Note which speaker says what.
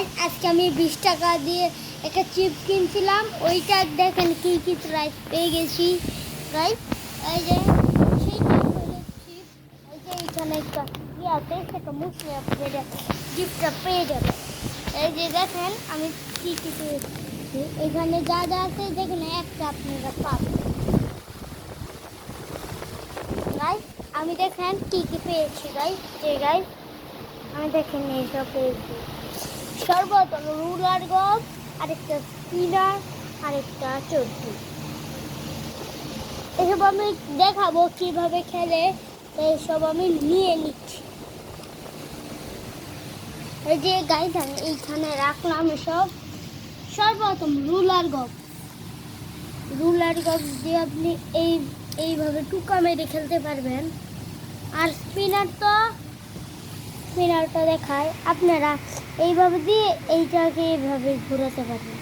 Speaker 1: Guys আজকে আমি 20 টাকা দিয়ে একটা চিপ কিনছিলাম, ওইটা দেখেন কি কি প্রাইস পেয়ে গেছি গাইস। এই যে সেই চিপ, এই যে এখানে একটা কি আছে সেটা মুছলে আপনারা চিপটা পেয়ে যাবেন। এই যে দেখেন আমি কি কি পেয়েছি, এখানে যা যা আছে দেখুন একটা আপনারা পাবেন গাইস। আমি দেখেন কি কি পেয়েছি গাইস, যে গাইস আমি দেখেন এইসব পেয়েছি। সর্বপ্রথম রুলার গম, আরেকটা স্পিনার, আরেকটা চটকি। এসব আমি দেখাবো কিভাবে খেলে, এইসব আমি নিয়ে নিচ্ছি। এই যে গাইস আমি এইখানে রাখলাম এসব। সর্বপ্রথম রুলার গম দিয়ে আপনি এইভাবে টুকা মেরে খেলতে পারবেন। আর স্পিনারটা দেখায়, আপনারা এইভাবে দিয়ে এইটাকে এইভাবে ঘোরাতে পারবেন।